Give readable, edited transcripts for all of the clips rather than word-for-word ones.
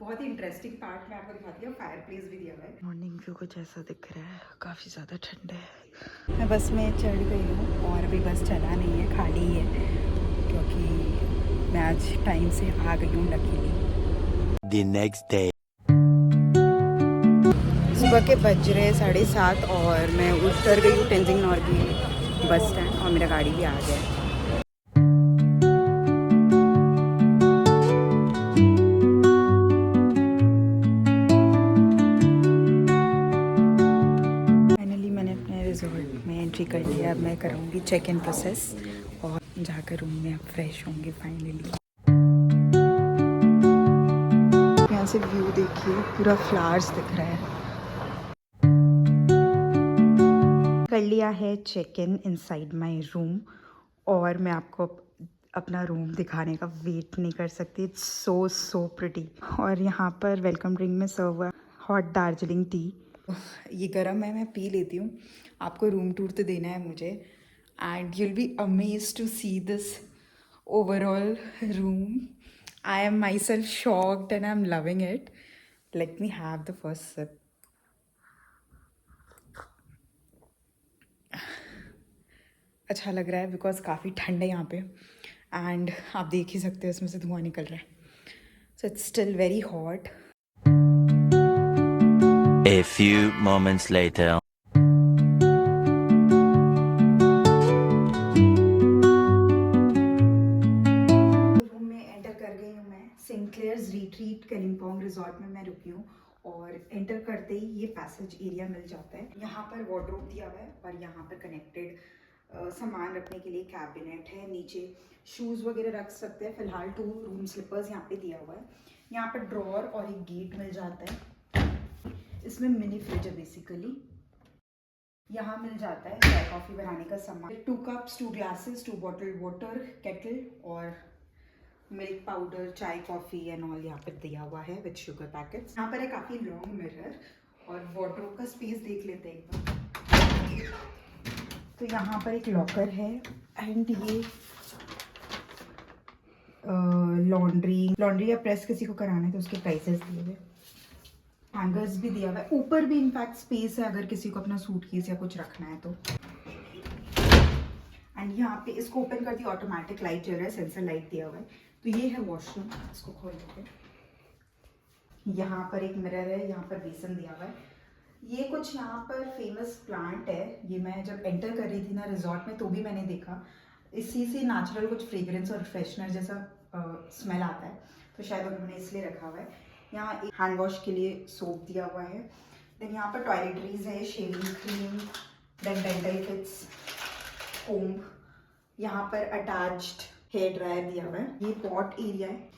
बहुत ही interesting part मैं आपको दिखाती हूँ। फायर प्लेस भी दिया हुआ है। मॉर्निंग व्यू कुछ ऐसा दिख रहा है, काफ़ी ज़्यादा ठंड है। मैं बस में चढ़ गई हूँ और अभी बस चला नहीं है, खाली ही है, क्योंकि मैं आज टाइम से आ गई हूँ लकीली। The next day. सुबह के बज रहे 7:30 और मैं उतर गई हूँ तेंजिंग नॉर्गे बस स्टैंड और मेरा गाड़ी भी आ गया है। फाइनली मैंने अपने रिजॉर्ट में एंट्री कर लिया। अब मैं करूँगी चेक इन प्रोसेस और जाकर रूम में अब फ्रेश होंगी फाइनली। यहाँ से व्यू देखिए, पूरा फ्लावर्स दिख रहा है। कर लिया है check in inside my room और मैं आपको अपना रूम दिखाने का वेट नहीं कर सकती। It's so pretty. और यहाँ पर वेलकम ड्रिंक में सर्व हुआ हॉट दार्जिलिंग टी। ये गर्म है, मैं पी लेती हूँ। आपको रूम टूर तो देना है मुझे and you'll be amazed to see this overall room. I am myself shocked and I am loving it. Let me have the first sip. अच्छा लग रहा है बिकॉज काफ़ी ठंड है यहाँ पे एंड आप देख ही सकते हो इसमें से धुआं निकल रहा है। So it's still very hot. A few moments later. Room में एंटर कर गई हूँ मैं। सिंक्लेयर्स रिट्रीट कलिम्पोंग रिजॉर्ट में मैं रुकी हूँ और एंटर करते ही ये पैसेज एरिया मिल जाता है। यहाँ पर वार्डरोब दिया हुआ है और यहाँ पर कनेक्टेड सामान रखने के लिए कैबिनेट है। नीचे शूज़ वगैरह रख सकते हैं। फिलहाल 2 रूम स्लीपर्स यहाँ पे दिया हुआ है। यहाँ पर ड्रॉअर और एक गेट मिल जाता है। इसमें मिनी फ्रिज है बेसिकली। यहाँ मिल जाता है चाय कॉफ़ी बनाने का सामान। 2 cups, 2 glasses, 2 bottle water, kettle और मिल्क पाउडर, चाय कॉफ़ी एंड ऑल यहाँ पर दिया हुआ है विद शुगर पैकेट्स। यहाँ पर है काफ़ी लॉन्ग मिरर और वार्डरोब का स्पेस देख लेते हैं एक बार। तो यहाँ पर एक लॉकर है एंड ये लॉन्ड्री या प्रेस किसी को कराना है तो उसके प्राइसेस दिए हुए। हैंगर्स भी दिया हुआ है। ऊपर भी इनफैक्ट स्पेस है अगर किसी को अपना सूटकेस या कुछ रखना है तो। एंड यहाँ पे इसको ओपन कर दिया, ऑटोमेटिक लाइट जल रहा है, सेंसर लाइट दिया हुआ है। तो ये है वॉशरूम, इसको खोल लेते हैं। यहाँ पर एक मिरर है, यहाँ पर बेसन दिया हुआ है। ये कुछ यहाँ पर फेमस प्लांट है। ये मैं जब एंटर कर रही थी ना रिजॉर्ट में तो भी मैंने देखा। इसी से नेचुरल कुछ फ्रेग्रेंस और फ्रेशनर जैसा स्मेल आता है, तो शायद उन्होंने इसलिए रखा हुआ है। यहाँ एक हैंड वॉश के लिए सोप दिया हुआ है। देन यहाँ पर टॉयलेटरीज है, shaving cream, then dental kits, comb. यहाँ पर अटैच्ड हेयर ड्रायर दिया हुआ है। ये पॉट एरिया है।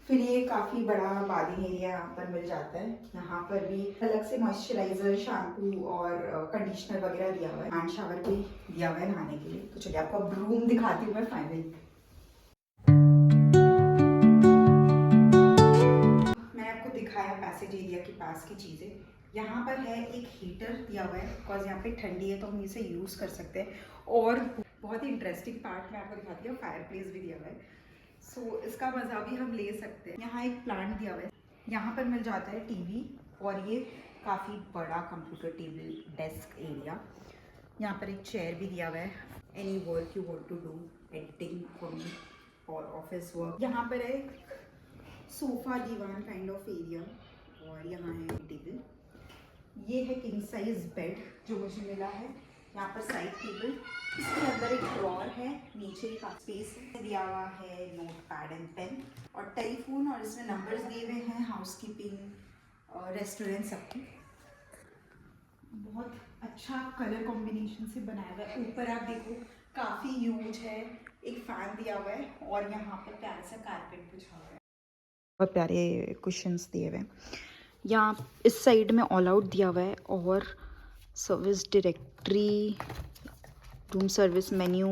फिर ये काफ़ी बड़ा बाथिंग एरिया यहाँ पर मिल जाता है। यहाँ पर भी अलग से मॉइस्चराइजर, शैम्पू और कंडीशनर वगैरह दिया हुआ है। हैंड शावर भी दिया हुआ है नहाने के लिए। तो चलिए आपको अब रूम दिखाती हूँ मैं फाइनली। मैंने आपको दिखाया पैसेज एरिया के पास की चीज़ें। यहाँ पर है एक हीटर दिया हुआ है बिकॉज यहाँ पे ठंडी है तो हम इसे यूज़ कर सकते हैं। और बहुत ही इंटरेस्टिंग पार्ट मैं आपको दिखाती हूँ, फायर प्लेस भी दिया हुआ है। सो इसका मज़ा भी हम ले सकते हैं। यहाँ एक प्लांट दिया हुआ है। यहाँ पर मिल जाता है टीवी और ये काफ़ी बड़ा कंप्यूटर टेबल डेस्क एरिया। यहाँ पर एक चेयर भी दिया हुआ है। Any work you want to do, editing for me और ऑफिस वर्क। यहाँ पर है सोफा दीवान काइंड ऑफ एरिया और यहाँ है टेबल। ये है किंग साइज बेड जो मुझे मिला है। यहाँ पर साइड टेबल, इसके अंदर एक ड्रॉअर है, नीचे एक स्पेस दिया हुआ है, नोट पैड एंड पेन और टेलीफोन, और इसमें नंबर्स दिए हुए हैं, हाउसकीपिंग, रेस्टोरेंट सबके। बहुत अच्छा कलर कॉम्बिनेशन से बनाया हुआ है। ऊपर आप देखो काफ़ी यूज है, एक फैन दिया हुआ है और यहाँ पर प्यारा सा कारपेट बिछा हुआ है। बहुत प्यारे कुशन्स दिए हुए हैं। यहाँ इस साइड में ऑल आउट दिया हुआ है और service directory, room service menu,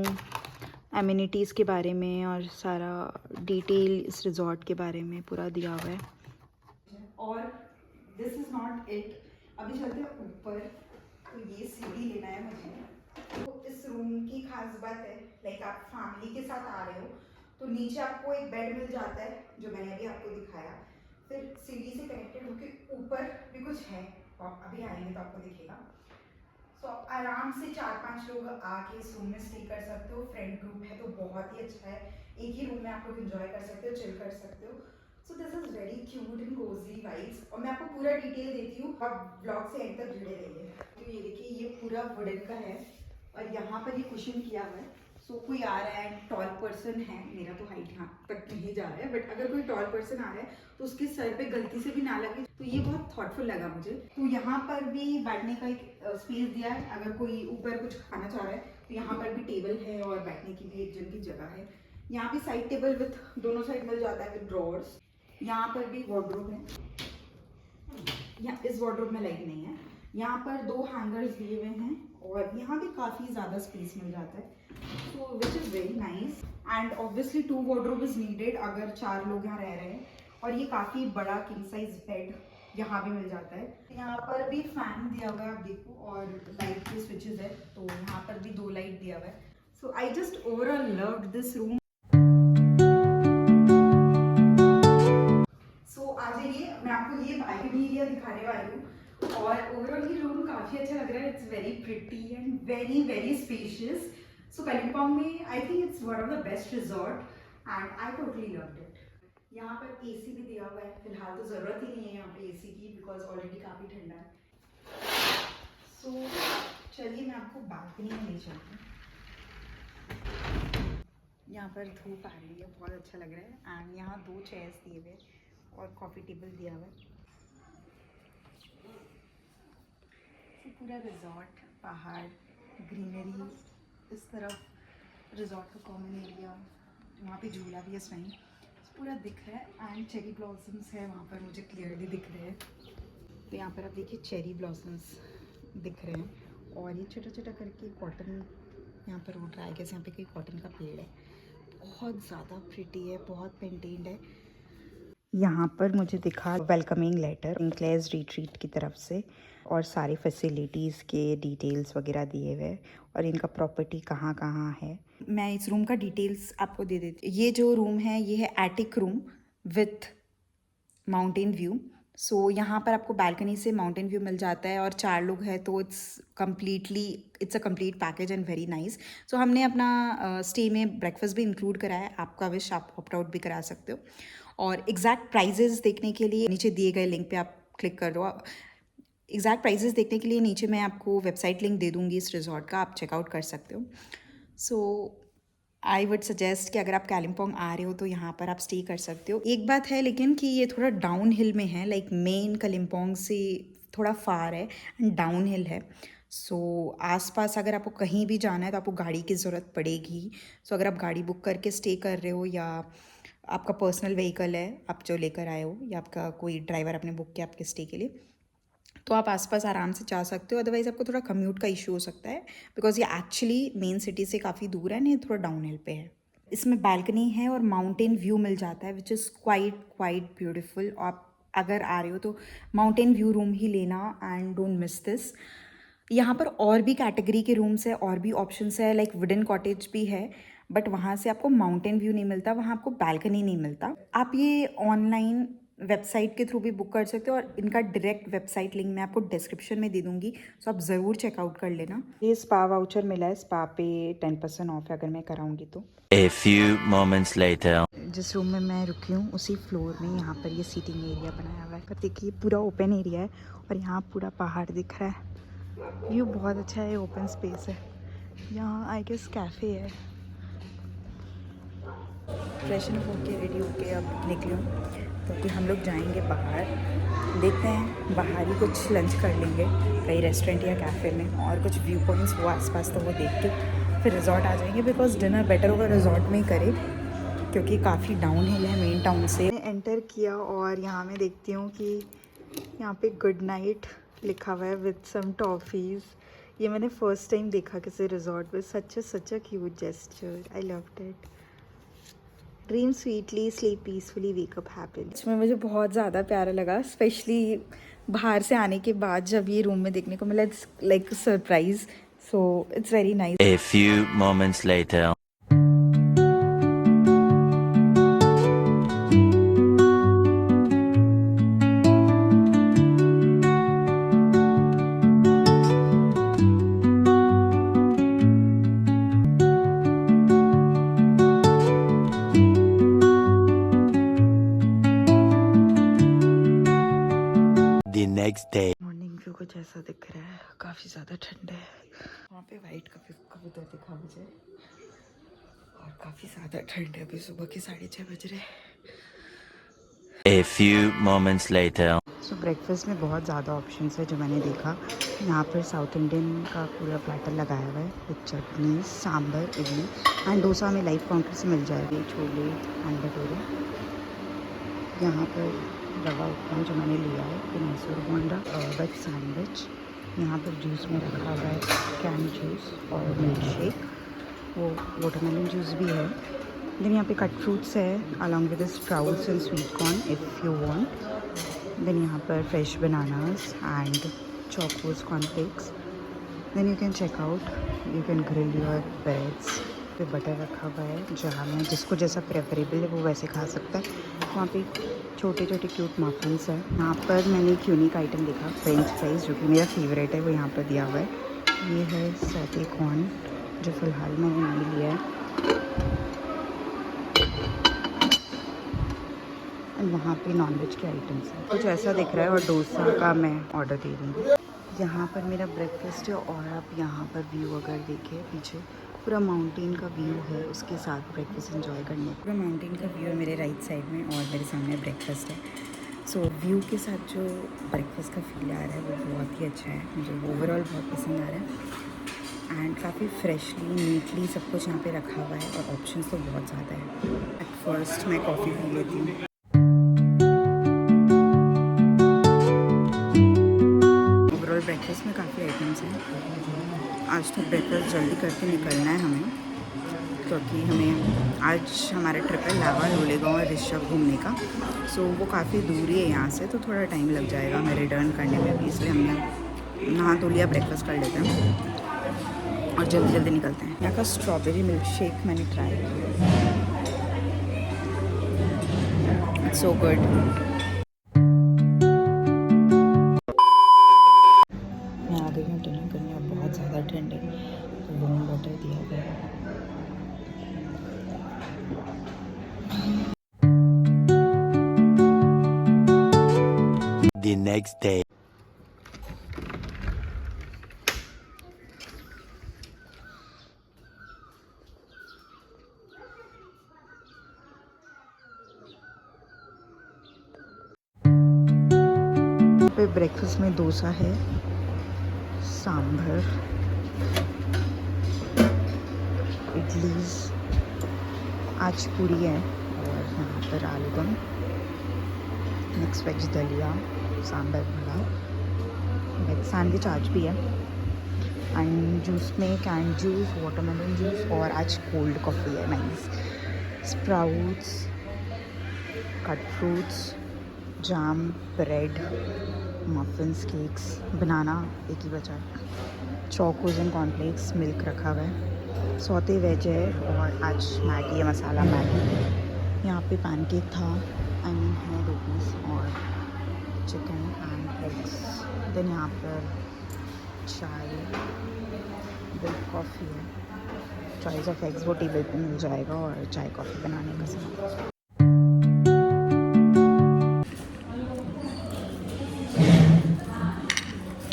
amenities के बारे में और सारा डिटेल इस रिजॉर्ट के बारे में पूरा दिया हुआ है। और दिस इज़ नॉट इट, अभी चलते हैं ऊपर। तो ये सीढ़ी लेना है मुझे। तो इस रूम की खास बात है, लाइक आप फैमिली के साथ आ रहे हो तो नीचे आपको एक बेड मिल जाता है जो मैंने अभी आपको दिखाया, फिर सीढ़ी से कनेक्टेड होकर ऊपर भी कुछ है, और अभी आएंगे तो आपको दिखेगा। सो आराम से 4-5 लोग आके इस रूम में स्टे कर सकते हो। फ्रेंड ग्रुप है तो बहुत ही अच्छा है, एक ही रूम में आप लोग एंजॉय कर सकते हो, चिल कर सकते हो। So this is very cute and cosy vibes, और मैं आपको पूरा डिटेल देती हूँ, आप ब्लॉग से एंड तक जुड़े रहिए। तो ये देखिए, ये पूरा वुडन का है और यहाँ पर ये कुशन किया हुआ है। सो कोई आ रहा है, टॉल पर्सन है, मेरा तो हाइट यहाँ तक नहीं जा रहा है, बट अगर कोई टॉल पर्सन आ रहा है तो उसके सर पे गलती से भी ना लगे, तो ये बहुत थॉटफुल लगा मुझे। तो यहाँ पर भी बैठने का एक स्पेस दिया है, अगर कोई ऊपर कुछ खाना चाह रहा है तो यहाँ पर भी टेबल है और बैठने की भी एक जन की जगह है। यहाँ भी साइड टेबल विथ दोनों साइड मिल जाता है विद ड्रॉर्स। यहाँ पर भी वार्डरोब है, यहाँ इस वार्डरोब में लाइट नहीं है। यहाँ पर 2 हैंगर्स दिए हुए हैं और यहाँ भी काफ़ी ज़्यादा स्पेस मिल जाता है, so which is very nice, and obviously 2 wardrobe is needed अगर 4 लोग यहाँ रह रहे हैं। और ये काफ़ी बड़ा किंग साइज बेड यहाँ भी मिल जाता है। यहाँ पर भी फैन दिया हुआ है, आप देखो, और लाइट के स्विचेस है, तो यहाँ पर भी 2 लाइट दिया हुआ है। So I just overall loved this room. So आ जाइए, मैं आपको ये बालकनी एरिया दिखाने वाली हूँ, और ओवरऑल ये रूम काफ़ी अच्छा लग रहा है। It's very pretty and very very spacious. So Kalimpong में I think it's one of the best resort and I totally loved it. यहाँ पर एसी भी दिया हुआ है, फिलहाल तो ज़रूरत ही नहीं है यहाँ पे एसी की, बिकॉज ऑलरेडी काफ़ी ठंडा है। सो चलिए मैं आपको बालकनी में ले चलती हूँ। यहाँ पर धूप आ रही है, बहुत अच्छा लग रहा है, एंड यहाँ 2 चेयर्स दिए हुए और कॉफ़ी टेबल दिया हुआ है। पूरा रिजॉर्ट, पहाड़, ग्रीनरी, इस तरफ रिजॉर्ट का कॉमन एरिया, वहाँ पे झूला भी है इस टाइम, पूरा दिख रहा है। एंड चेरी ब्लॉसम्स है वहाँ पर, मुझे क्लियरली दिख रहे हैं। तो यहाँ पर आप देखिए चेरी ब्लॉसम्स दिख रहे हैं, और ये छोटा छोटा करके कॉटन यहाँ पर उड़ रहा है, जैसे यहाँ पे कोई कॉटन का पेड़ है। बहुत ज़्यादा प्रिटी है, बहुत पेंटेड है। यहाँ पर मुझे दिखा वेलकमिंग लेटर इंक्लेज रिट्रीट की तरफ से, और सारी फैसिलिटीज़ के डिटेल्स वगैरह दिए हुए, और इनका प्रॉपर्टी कहाँ कहाँ है। मैं इस रूम का डिटेल्स आपको दे देती हूँ। ये जो रूम है ये है attic room with mountain view. So यहाँ पर आपको बालकनी से माउंटेन व्यू मिल जाता है, और 4 लोग हैं तो it's a complete package and very nice. So हमने अपना स्टे में ब्रेकफास्ट भी इंक्लूड करा है, आपका विश आप ऑप्ट आउट भी करा सकते हो। और एग्जैक्ट प्राइजेस देखने के लिए नीचे दिए गए लिंक पे आप क्लिक कर दो। एग्जैक्ट प्राइजेस देखने के लिए नीचे मैं आपको वेबसाइट लिंक दे दूँगी इस रिजॉर्ट का, आप चेकआउट कर सकते हो। सो आई वुड सजेस्ट कि अगर आप कालिम्पोंग आ रहे हो तो यहाँ पर आप स्टे कर सकते हो। एक बात है लेकिन कि ये थोड़ा डाउन हिल में है, लाइक मेन कालिम्पोंग से थोड़ा फार है एंड डाउन हिल है। सो आसपास अगर आपको कहीं भी जाना है तो आपको गाड़ी की ज़रूरत पड़ेगी। सो अगर आप गाड़ी बुक करके स्टे कर रहे हो, या आपका पर्सनल व्हीकल है आप जो लेकर आए हो, या आपका कोई ड्राइवर आपने बुक किया आपके स्टे के लिए, तो आप आसपास आराम से जा सकते हो। अदरवाइज़ आपको थोड़ा कम्यूट का इशू हो सकता है, बिकॉज ये एक्चुअली मेन सिटी से काफ़ी दूर है, नहीं थोड़ा डाउन हिल पे है। इसमें बालकनी है और माउंटेन व्यू मिल जाता है, विच इज़ क्वाइट ब्यूटीफुल। आप अगर आ रहे हो तो माउंटेन व्यू रूम ही लेना एंड डोंट मिस दिस। यहाँ पर और भी कैटेगरी के रूम्स है, और भी ऑप्शंस है, लाइक वुडन कॉटेज भी है, बट वहाँ से आपको माउंटेन व्यू नहीं मिलता, वहाँ आपको बालकनी नहीं मिलता। आप ये ऑनलाइन वेबसाइट के थ्रू भी बुक कर सकते हो, और इनका डायरेक्ट वेबसाइट लिंक मैं आपको डिस्क्रिप्शन में दे दूँगी, सो आप ज़रूर चेकआउट कर लेना। ये स्पा वाउचर मिला है, स्पा पे 10% ऑफ है अगर मैं कराऊँगी तो। A few moments later. जिस रूम में मैं रुकी हूँ उसी फ्लोर में यहाँ पर ये सीटिंग एरिया बनाया हुआ है, पर देखिए पूरा ओपन एरिया है, और यहाँ पूरा पहाड़ दिख रहा है। व्यू बहुत अच्छा है, ओपन स्पेस है। यहाँ आई गेस कैफ़े है। फ्रेशन होके रेडी होके अब निकली हूँ, क्योंकि हम लोग जाएंगे बाहर, देखते हैं बाहर ही कुछ लंच कर लेंगे कहीं रेस्टोरेंट या कैफ़े में, और कुछ व्यू पॉइंट्स वो आसपास तो वो देख के फिर रिजॉर्ट आ जाएंगे, बिकॉज डिनर बेटर होगा रिजॉर्ट में ही करें, क्योंकि काफ़ी डाउन हिल है मेन टाउन से। एंटर किया और यहाँ मैं देखती हूँ कि यहाँ पे गुड नाइट लिखा हुआ है विद सम टॉफ़ीज़। ये मैंने फर्स्ट टाइम देखा किसी रिजॉर्ट में। Such a cute gesture, I loved it. Dream sweetly, sleep peacefully, wake up happily. इसमें मुझे बहुत ज़्यादा प्यारा लगा, स्पेशली बाहर से आने के बाद जब ये रूम में देखने को मिला, it's like surprise, so it's very nice. A few moments later. next day. Morning view कुछ ऐसा दिख रहा है, काफ़ी ज़्यादा ठंड है। वहाँ पे वाइट कबूतर दिखा मुझे और काफ़ी ज़्यादा ठंड है। अभी सुबह के 6:30 बज रहे हैं। A few moments later. So breakfast में बहुत ज़्यादा ऑप्शंस है जो मैंने देखा। यहाँ पर साउथ इंडियन का पूरा प्लेटर लगाया हुआ है with chutney, sambar, idli and dosa में लाइव काउंटर से मिल जाएगी। छोले एंड भटूरे। यहाँ पर रवा उपमा जो मैंने लिया है, फिर मैसूर बोंडा और वेज सैंडविच। यहाँ पर जूस में रखा हुआ है कैन जूस और मिल्क शेक, वो वाटरमेलन जूस भी है। देन यहाँ पे कट फ्रूट्स है along with sprouts and sweet corn if you want. Then यहाँ पर fresh bananas and chocos cornflakes. Then you can check out, you can grill your breads. पे butter रखा हुआ है, जाम है, जिसको जैसा प्रेफरेबल है वो वैसे खा सकता है। वहाँ पे छोटे छोटे क्यूट मफिन्स है। यहाँ पर मैंने एक यूनिक आइटम देखा, फ्रेंच फ्राइज, जो कि मेरा फेवरेट है, वो यहाँ पर दिया हुआ है। ये है सौते कॉर्न जो फ़िलहाल मैंने नहीं लिया है। एंड वहाँ पे नॉनवेज के आइटम्स हैं, कुछ ऐसा दिख रहा है। और डोसा का मैं ऑर्डर दे रही हूँ। यहाँ पर मेरा ब्रेकफास्ट है और आप यहाँ पर व्यू अगर देखें, पीछे पूरा माउंटेन का व्यू है, उसके साथ ब्रेकफास्ट एंजॉय करने। पूरा माउंटेन का व्यू है मेरे राइट साइड में और मेरे सामने ब्रेकफास्ट है। सो व्यू के साथ जो ब्रेकफास्ट का फील आ रहा है वो बहुत ही अच्छा है, मुझे ओवरऑल बहुत पसंद आ रहा है। एंड काफ़ी फ्रेशली नीटली सब कुछ यहाँ पे रखा हुआ है और ऑप्शंस तो बहुत ज़्यादा है। एट फर्स्ट मैं कॉफ़ी पी लेती हूँ। ओवरऑल ब्रेकफास्ट में काफ़ी आइटम्स हैं। आज तो ब्रेकफास्ट जल्दी करके निकलना है हमें, क्योंकि हमें आज हमारा ट्रिप है लावा लोलेगांव और ऋषभ घूमने का। सो वो काफ़ी दूरी है यहाँ से, तो थोड़ा टाइम लग जाएगा हमें रिटर्न करने में भी, इसलिए हमने नहा धो लिया, ब्रेकफास्ट कर लेते हैं और जल्दी जल्दी निकलते हैं। यहाँ का स्ट्रॉबेरी मिल्क शेक मैंने ट्राई किया, इट्स सो गुड। मैं आ गई हूँ डिनर करने और बहुत ज़्यादा ठंड है, तो वार्म वाटर दिया गया है। The next day. पे ब्रेकफास्ट में डोसा है, सांभर, इडलीज, आज पूरी है और यहाँ पर आलूदम, मिक्स वेज दलिया, सांभर बड़ा, वेज सैंडविच आज भी है। एंड जूस में कैन जूस, वाटरमेलन जूस और आज कोल्ड कॉफ़ी है नाइस। स्प्राउट्स, कट फ्रूट्स, जाम, ब्रेड, मफिन्स, केक्स, बनाना एक ही बचा है, चोकोज एंड कॉर्नफ्लेक्स, मिल्क रखा हुआ है, सौते वेज है और आज मैगी है, मसाला मैगी। यहाँ पे पैनकेक था, आई मीन है 2 पीस और चिकन एंड एग्स। देन यहाँ पर चाय विद कॉफ़ी है, चॉइस ऑफ एग्स वो टेबल पे मिल जाएगा और चाय कॉफ़ी बनाने का सामान।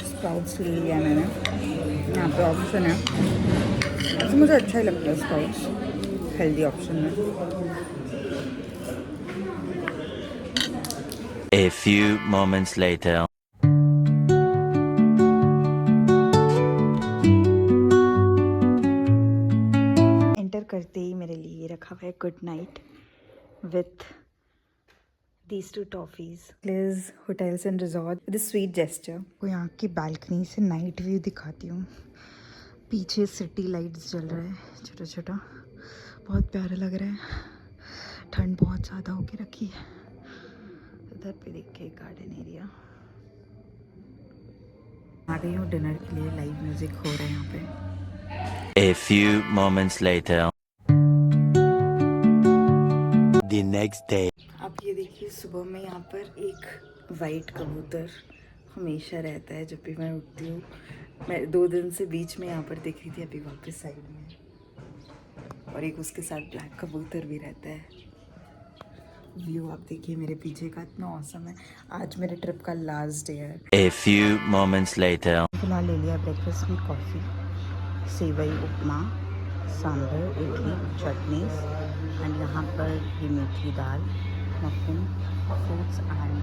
स्प्राउट्स ले लिया मैंने, यहाँ पे ऑप्शन है, वैसे मुझे अच्छा ही लगता है स्प्राउट्स, हेल्दी ऑप्शन है। A few moments later. Enter करते ही मेरे लिए रखा हुआ है good night with these 2 toffees. Liz Hotels and Resort with a sweet gesture. को यहाँ की बालकनी से नाइट व्यू दिखाती हूँ। पीछे सिटी लाइट्स जल रहा है छोटा छोटा, बहुत प्यारा लग रहा है। ठंड बहुत ज़्यादा होके रखी है। इधर पे देखिए गार्डन एरिया। आ गई हूँ डिनर के लिए, लाइव म्यूजिक हो रहा है यहाँ पे। A few moments later. The next day. आप ये देखिए, सुबह में यहाँ पर एक वाइट कबूतर हमेशा रहता है जब भी मैं उठती हूँ। मैं 2 दिन से बीच में यहाँ पर देख रही थी, अभी वापस साइड में, और एक उसके साथ ब्लैक कबूतर भी रहता है। व्यू आप देखिए मेरे पीछे का, इतना औसम है। आज मेरे ट्रिप का लास्ट डे है। A few moments later. फिलहाल ले लिया ब्रेकफास्ट में कॉफ़ी, सेवई उपमा, सांभर, इडली, चटनीज एंड यहाँ पर ये मीठी दाल, muffin, fruits and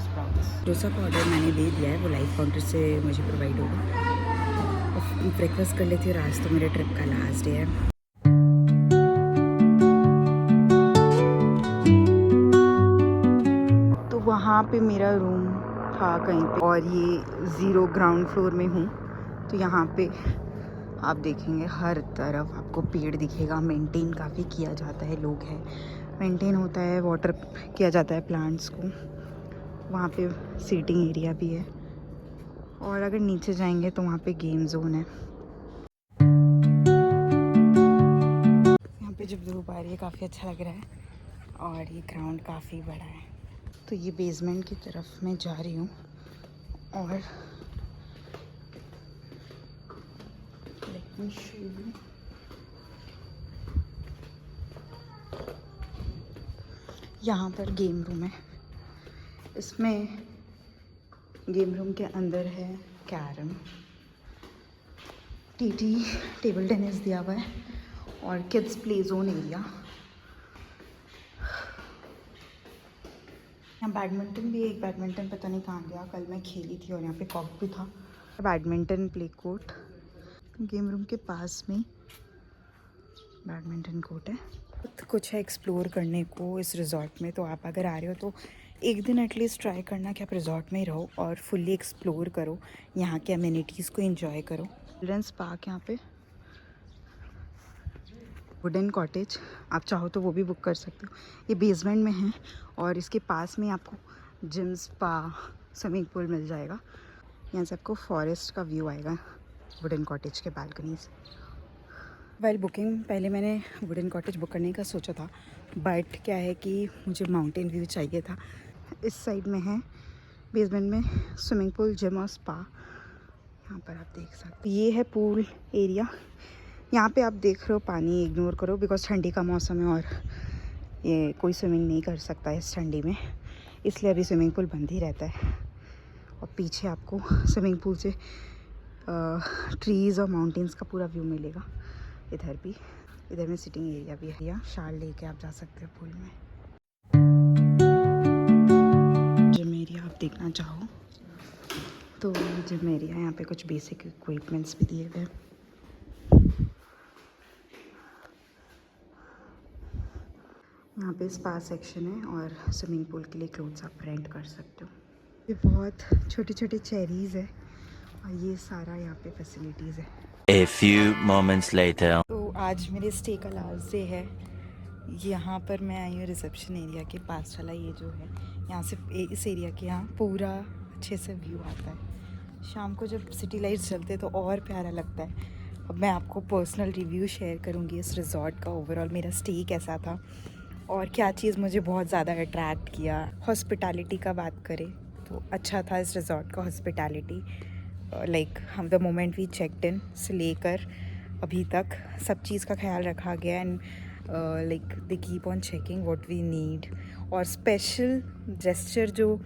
sprouts. Dosa का ऑर्डर मैंने दे दिया है, वो लाइव काउंटर से मुझे प्रोवाइड होगा। और ब्रेकफास्ट कर लेती हूँ, और आज तो मेरे ट्रिप का लास्ट डे है। तो वहाँ पे मेरा रूम था कहीं पे, और ये 0 ग्राउंड फ्लोर में हूँ। तो यहाँ पे आप देखेंगे हर तरफ आपको पेड़ दिखेगा। मेंटेन काफ़ी किया जाता है, लोग हैं, मेंटेन होता है, वाटर किया जाता है प्लांट्स को। वहाँ पे सीटिंग एरिया भी है, और अगर नीचे जाएंगे तो वहाँ पे गेम जोन है। यहाँ पे जब धूप आ रही है काफ़ी अच्छा लग रहा है, और ये ग्राउंड काफ़ी बड़ा है। तो ये बेसमेंट की तरफ मैं जा रही हूँ, और लेट मी शो यू। यहाँ पर गेम रूम है। इसमें गेम रूम के अंदर है कैरम, टीटी, टेबल टेनिस दिया हुआ है, और किड्स प्ले जोन एरिया। यहाँ बैडमिंटन भी है। एक बैडमिंटन पता नहीं कहाँ गया, कल मैं खेली थी, और यहाँ पे कॉक भी था। Badminton play court, game room के पास में बैडमिंटन कोर्ट है। बहुत कुछ है एक्सप्लोर करने को इस रिजॉर्ट में। तो आप अगर आ रहे हो तो एक दिन एटलीस्ट ट्राई करना कि आप रिजॉर्ट में ही रहो और फुल्ली एक्सप्लोर करो, यहाँ के अम्यूनिटीज़ को एंजॉय करो। चिल्ड्रंस पार्क यहाँ पे, वुडन कॉटेज, आप चाहो तो वो भी बुक कर सकते हो। ये बेसमेंट में है, और इसके पास में आपको जिम, स्पा, स्विमिंग पूल मिल जाएगा। यहाँ से आपको फॉरेस्ट का व्यू आएगा वुडन कॉटेज के बालकनी से। वेल बुकिंग, पहले मैंने वुडन कॉटेज बुक करने का सोचा था, बट क्या है कि मुझे माउंटेन व्यू चाहिए था। इस साइड में है बेसमेंट में स्विमिंग पूल, जिम और स्पा। यहाँ पर आप देख सकते, ये है पूल एरिया। यहाँ पे आप देख रहे हो, पानी इग्नोर करो बिकॉज ठंडी का मौसम है, और ये कोई स्विमिंग नहीं कर सकता इस ठंडी में, इसलिए अभी स्विमिंग पूल बंद ही रहता है। और पीछे आपको स्विमिंग पूल से ट्रीज़ और माउंटेन्स का पूरा व्यू मिलेगा। इधर भी, इधर में सिटिंग एरिया भी है, या शाल लेके आप जा सकते हो पूल में। जिम एरिया आप देखना चाहो तो जिम एरिया, यहाँ पे कुछ बेसिक इक्विपमेंट्स भी दिए गए। यहाँ पे स्पा सेक्शन है, और स्विमिंग पूल के लिए क्लोथ्स आप रेंट कर सकते हो। ये बहुत छोटे छोटे चेरीज़ है, और ये सारा यहाँ पे फैसिलिटीज़ है। A few moments later. तो आज मेरे स्टे का लास्ट डे है। यहाँ पर मैं आई हूँ रिसेप्शन एरिया के पास वाला, ये जो है यहाँ से इस एरिया के यहाँ पूरा अच्छे से व्यू आता है। शाम को जब सिटी लाइट्स चलते तो और प्यारा लगता है। अब मैं आपको पर्सनल रिव्यू शेयर करूँगी इस रिजॉर्ट का, ओवरऑल मेरा स्टे कैसा था और क्या चीज़ मुझे बहुत ज़्यादा अट्रैक्ट किया। हॉस्पिटैलिटी का बात करें तो अच्छा था इस रिजॉर्ट का हॉस्पिटैलिटी। लाइक हम द मोमेंट वी चेकड इन से लेकर अभी तक सब चीज़ का ख्याल रखा गया, and like they keep on checking what we need. और स्पेशल जेस्चर जो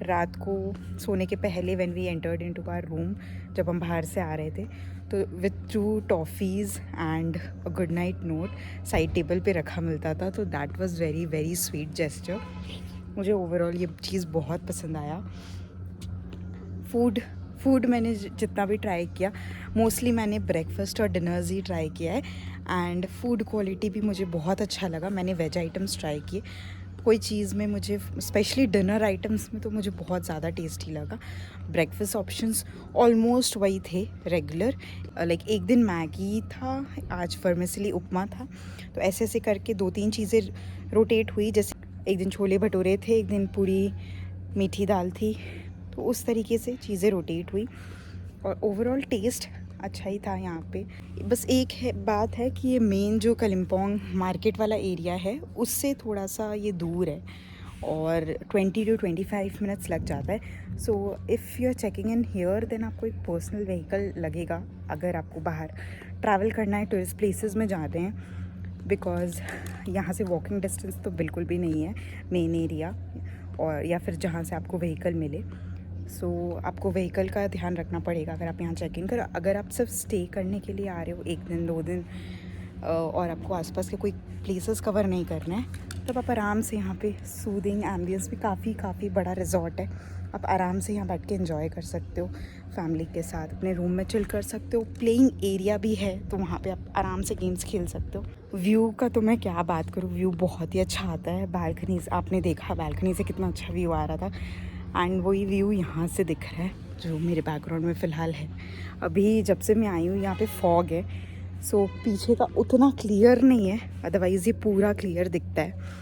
रात को सोने के पहले when we entered into our room, जब हम बाहर से आ रहे थे, तो with 2 toffees and a good night note side table पे रखा मिलता था। तो that was very very sweet gesture. मुझे ओवरऑल ये चीज़ बहुत पसंद आया। फूड मैंने जितना भी ट्राई किया, मोस्टली मैंने ब्रेकफास्ट और डिनर्स ही ट्राई किया है, एंड फूड क्वालिटी भी मुझे बहुत अच्छा लगा। मैंने वेज आइटम्स ट्राई किए, कोई चीज़ में मुझे स्पेशली डिनर आइटम्स में तो मुझे बहुत ज़्यादा टेस्टी लगा। ब्रेकफास्ट ऑप्शंस ऑलमोस्ट वही थे रेगुलर, लाइक एक दिन मैगी था, आज वर्मिसेली उपमा था। तो ऐसे ऐसे करके 2-3 चीज़ें रोटेट हुई, जैसे एक दिन छोले भटूरे थे, एक दिन पूरी मीठी दाल थी, तो उस तरीके से चीज़ें रोटेट हुई, और ओवरऑल टेस्ट अच्छा ही था यहाँ पे। बस एक बात है कि ये मेन जो कलिम्पोंग मार्केट वाला एरिया है उससे थोड़ा सा ये दूर है, और 20 to 25 मिनट्स लग जाता है। So if you are checking in here then आपको एक पर्सनल व्हीकल लगेगा अगर आपको बाहर ट्रैवल करना है, टूरिस्ट प्लेसेस में जाते हैं बिकॉज़ यहाँ से वॉकिंग डिस्टेंस तो बिल्कुल भी नहीं है मेन एरिया और या फिर जहाँ से आपको व्हीकल मिले। सो आपको व्हीकल का ध्यान रखना पड़ेगा अगर आप यहाँ चेक इन करो। अगर आप सिर्फ स्टे करने के लिए आ रहे हो 1 दिन 2 दिन और आपको आसपास के कोई प्लेसेस कवर नहीं करना है, तब आप आराम से यहाँ पे सूदिंग एम्बियंस भी काफ़ी बड़ा रिजॉर्ट है, आप आराम से यहाँ बैठ के एंजॉय कर सकते हो फैमिली के साथ, अपने रूम में चिल कर सकते हो। प्लेइंग एरिया भी है तो वहाँ पे आप आराम से गेम्स खेल सकते हो। व्यू का तो मैं क्या बात करूँ, व्यू बहुत ही अच्छा आता है। बालकनीज आपने देखा, बालकनी से कितना अच्छा व्यू आ रहा था एंड वही व्यू यहाँ से दिख रहा है जो मेरे बैकग्राउंड में फ़िलहाल है। अभी जब से मैं आई हूँ यहाँ पे फॉग है, सो पीछे का उतना क्लियर नहीं है, अदरवाइज़ ये पूरा क्लियर दिखता है।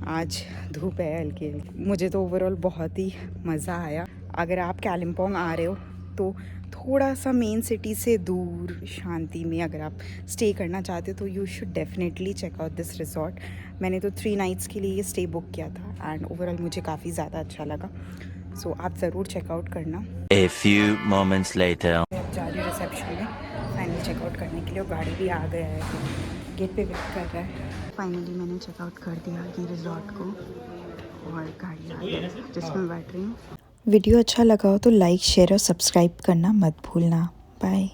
आज धूप है हल्की। मुझे तो ओवरऑल बहुत ही मज़ा आया। अगर आप कालिम्पोंग आ रहे हो तो थोड़ा सा मेन सिटी से दूर शांति में अगर आप स्टे करना चाहते हो तो you should definitely check out this resort. मैंने तो 3 नाइट्स के लिए ये स्टे बुक किया था एंड ओवरऑल मुझे काफ़ी ज़्यादा अच्छा लगा। सो आप ज़रूर चेकआउट करना। A few moments later. अब जा रही हूँ रिसेप्शन में फाइनल चेकआउट करने के लिए, और गाड़ी भी आ गया है, गेट पे वेट कर रहा है। फाइनली मैंने चेकआउट कर दिया ये रिजॉर्ट को और गाड़ी आ गई जिसमें बैठ रही हूँ। वीडियो अच्छा लगा हो तो लाइक शेयर और सब्सक्राइब करना मत भूलना। बाय।